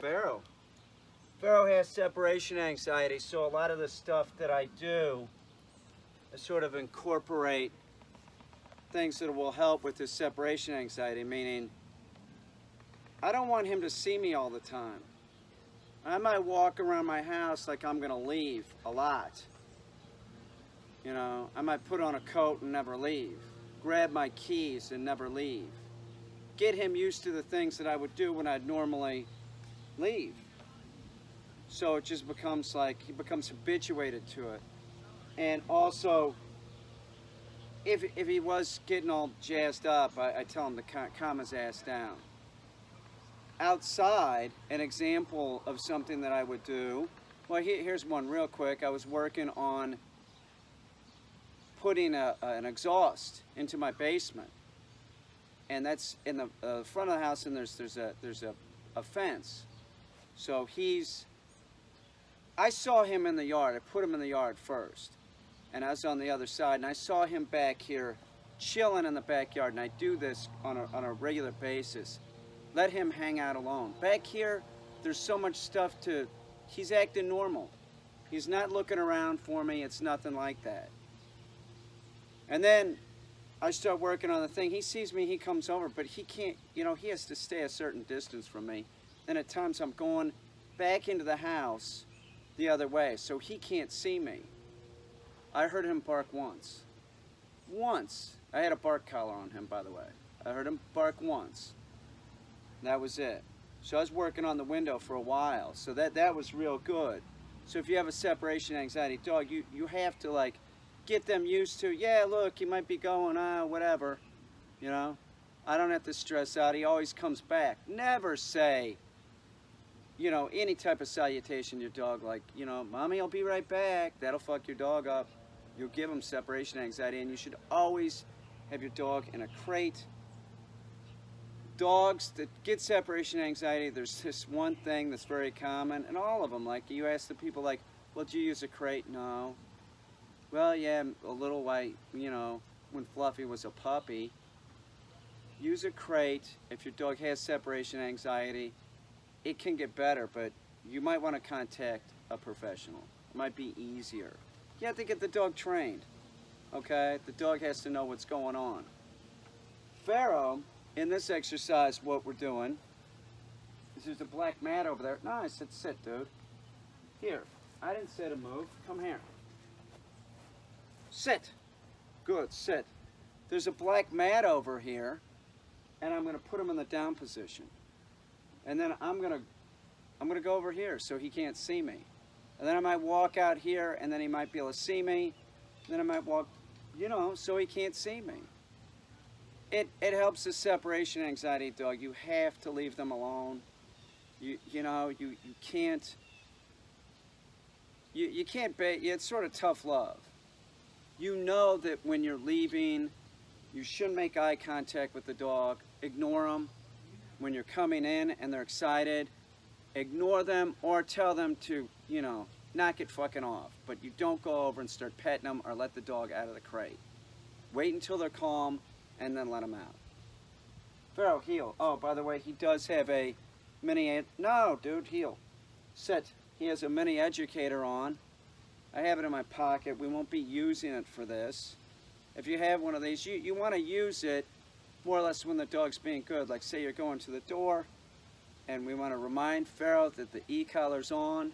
Pharaoh. Pharaoh has separation anxiety, so a lot of the stuff that I do, I sort of incorporate things that will help with his separation anxiety, meaning I don't want him to see me all the time. I might walk around my house like I'm gonna leave a lot. You know, I might put on a coat and never leave. Grab my keys and never leave. Get him used to the things that I would do when I'd normally leave. So it just becomes like, he becomes habituated to it. And also, if he was getting all jazzed up, I tell him to calm his ass down. Outside, an example of something that I would do, well, here's one real quick. I was working on putting an exhaust into my basement, and that's in the front of the house, and there's a fence. So I saw him in the yard. I put him in the yard first, and I was on the other side, and I saw him back here chilling in the backyard, and I do this on a regular basis. Let him hang out alone. Back here, there's so much stuff he's acting normal. He's not looking around for me. It's nothing like that. And then I start working on the thing. He sees me, he comes over, but he can't, you know, he has to stay a certain distance from me. Then at times I'm going back into the house the other way, so he can't see me. I heard him bark once. Once. I had a bark collar on him, by the way. I heard him bark once. That was it. So I was working on the window for a while, so that was real good. So if you have a separation anxiety dog, you have to like get them used to, yeah, look, he might be going, whatever, you know. I don't have to stress out. He always comes back. Never say, you know, any type of salutation to your dog like, you know, mommy, I'll be right back. That'll fuck your dog up. You'll give him separation anxiety, and you should always have your dog in a crate. Dogs that get separation anxiety, there's this one thing that's very common, and all of them, like you ask the people like, well, do you use a crate? No. Well, yeah, a little white, you know, when Fluffy was a puppy. Use a crate. If your dog has separation anxiety, it can get better, but you might want to contact a professional. It might be easier. You have to get the dog trained, okay? The dog has to know what's going on. Pharaoh, in this exercise, what we're doing is there's a black mat over there. No, I said sit, dude. Here. I didn't say to move. Come here. Sit. Good, sit. There's a black mat over here, and I'm going to put him in the down position. And then I'm going to go over here so he can't see me. And then I might walk out here, and then he might be able to see me. And then I might walk, you know, so he can't see me. It helps the separation anxiety dog. You have to leave them alone. You know, you can't, you can't, it's sort of tough love. You know that when you're leaving, you shouldn't make eye contact with the dog. Ignore them. When you're coming in and they're excited, ignore them or tell them to, you know, knock it fucking off. But you don't go over and start petting them or let the dog out of the crate. Wait until they're calm and then let them out. Pharaoh, heel. Oh, by the way, he does have a mini, no, dude, heel. Sit. He has a mini Educator on. I have it in my pocket. We won't be using it for this. If you have one of these, you want to use it more or less when the dog's being good. Like say you're going to the door and we want to remind Pharaoh that the e-collar's on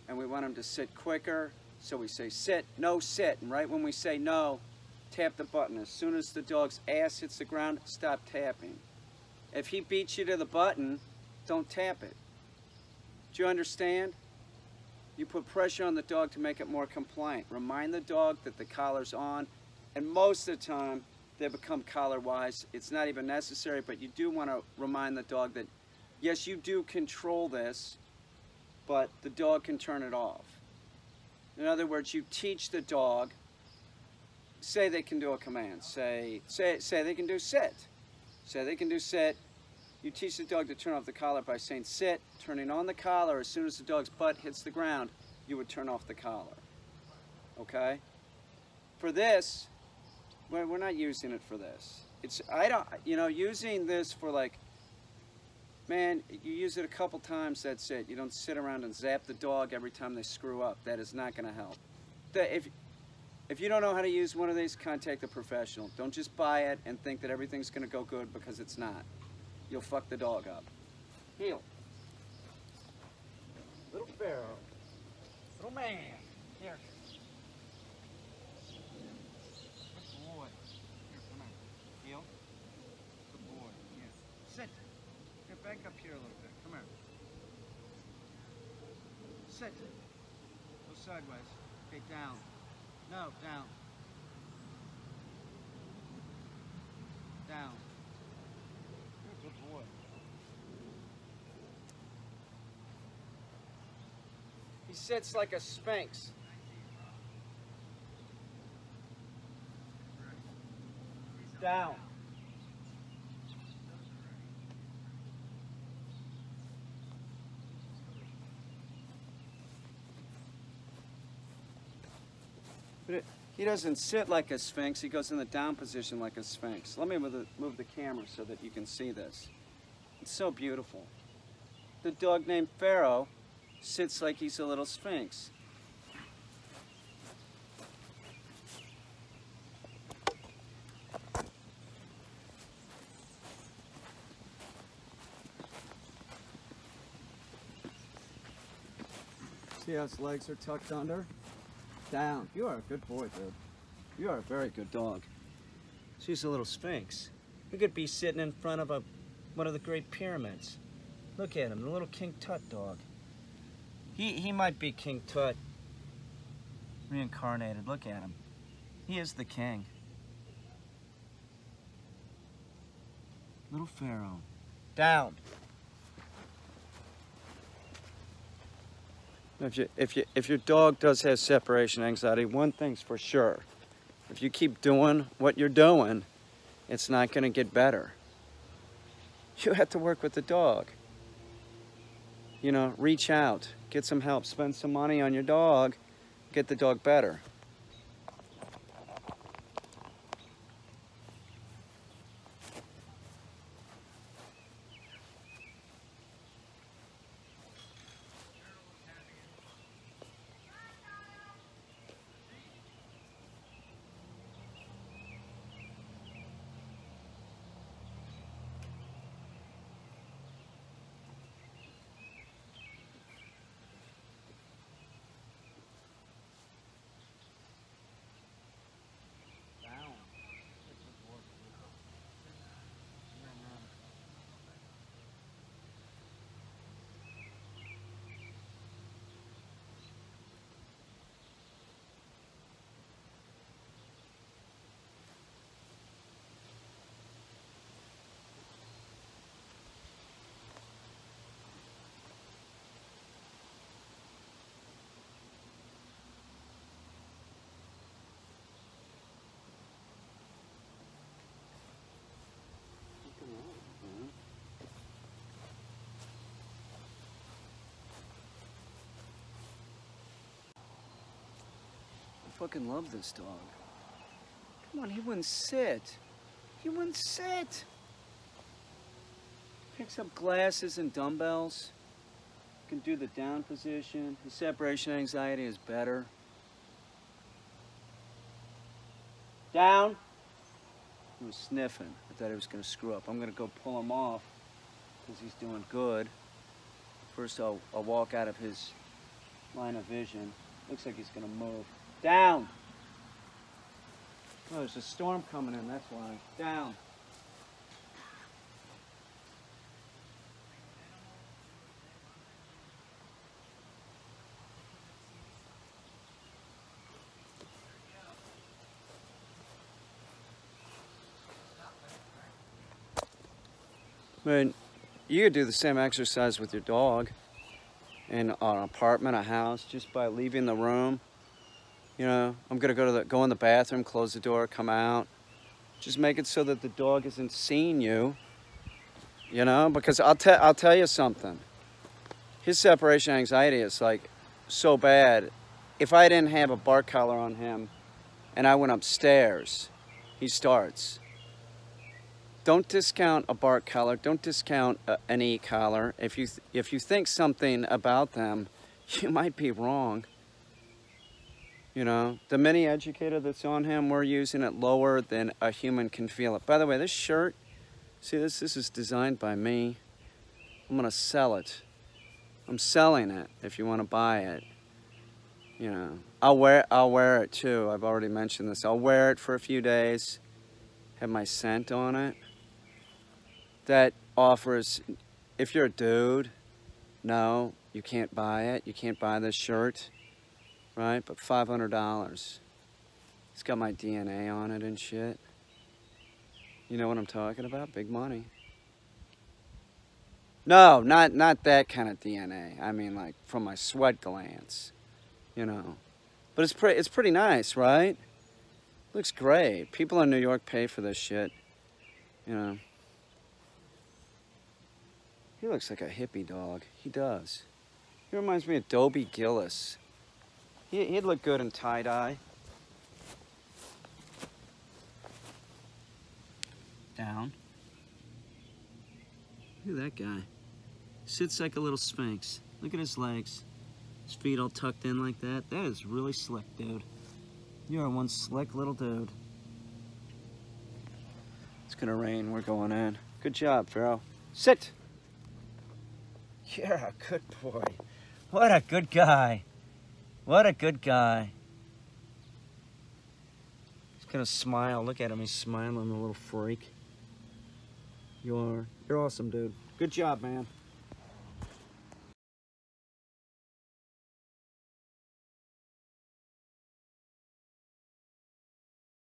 and we want him to sit quicker. So we say sit, no sit. And right when we say no, tap the button. As soon as the dog's ass hits the ground, stop tapping. If he beats you to the button, don't tap it. Do you understand? You put pressure on the dog to make it more compliant. Remind the dog that the collar's on, and most of the time they become collar-wise. It's not even necessary, but you do want to remind the dog that, yes, you do control this, but the dog can turn it off. In other words, you teach the dog, say they can do a command. Say they can do sit. Say they can do sit. You teach the dog to turn off the collar by saying sit, turning on the collar. As soon as the dog's butt hits the ground, you would turn off the collar. Okay? For this, we're not using it for this. It's, you know, using this for like, Man, you use it a couple times, that's it. You don't sit around and zap the dog every time they screw up. That is not going to help. If you don't know how to use one of these, contact a professional. Don't just buy it and think that everything's going to go good, because it's not. You'll fuck the dog up. Heel. Little Pharaoh. Little man. Here. Good boy. Here, come on. Heel. Good boy. Here. Sit. Get back up here a little bit. Come here. Sit. Go sideways. Okay, down. No, down. Down. You're a good boy. He sits like a Sphinx. Down. But he doesn't sit like a Sphinx. He goes in the down position like a Sphinx. Let me move the camera so that you can see this. It's so beautiful. The dog named Pharaoh sits like he's a little Sphinx. See how his legs are tucked under? Down. You are a good boy, dude. You are a very good dog. She's a little Sphinx. He could be sitting in front of one of the Great Pyramids. Look at him, the little King Tut dog. He might be King Tut reincarnated. Look at him. He is the king. Little Pharaoh. Down. If your dog does have separation anxiety, one thing's for sure. If you keep doing what you're doing, it's not going to get better. You have to work with the dog. You know, reach out, get some help, spend some money on your dog, get the dog better. I fucking love this dog. Come on, he wouldn't sit. He wouldn't sit. Picks up glasses and dumbbells. Can do the down position. His separation anxiety is better. Down. He was sniffing. I thought he was going to screw up. I'm going to go pull him off because he's doing good. First, I'll walk out of his line of vision. Looks like he's going to move. Down. Oh, there's a storm coming in, that's why. Down. But you could do the same exercise with your dog in an apartment, a house, just by leaving the room. You know, I'm gonna go in the bathroom, close the door, come out. Just make it so that the dog isn't seeing you. You know, because I'll tell you something. His separation anxiety is like so bad. If I didn't have a bark collar on him and I went upstairs, he starts. don't discount a bark collar. Don't discount an e-collar. If you think something about them, you might be wrong. You know, the mini Educator that's on him, we're using it lower than a human can feel it. By the way, this shirt, see this is designed by me. I'm gonna sell it. I'm selling it if you want to buy it. You know, I'll wear it too. I've already mentioned this. I'll wear it for a few days, have my scent on it. That offers, if you're a dude, no, you can't buy it. You can't buy this shirt. Right, but $500. It's got my DNA on it and shit. You know what I'm talking about? Big money. No, not that kind of DNA. I mean, like from my sweat glands, you know. But it's pretty nice, right? Looks great. People in New York pay for this shit, you know. He looks like a hippie dog. He does. He reminds me of Dobie Gillis. He'd look good in tie-dye. Down. Look at that guy. Sits like a little Sphinx. Look at his legs. His feet all tucked in like that. That is really slick, dude. You are one slick little dude. It's gonna rain. We're going in. Good job, Pharaoh. Sit! You're a good boy. What a good guy. What a good guy. He's gonna smile. Look at him. He's smiling, the little freak. You're awesome, dude. Good job, man.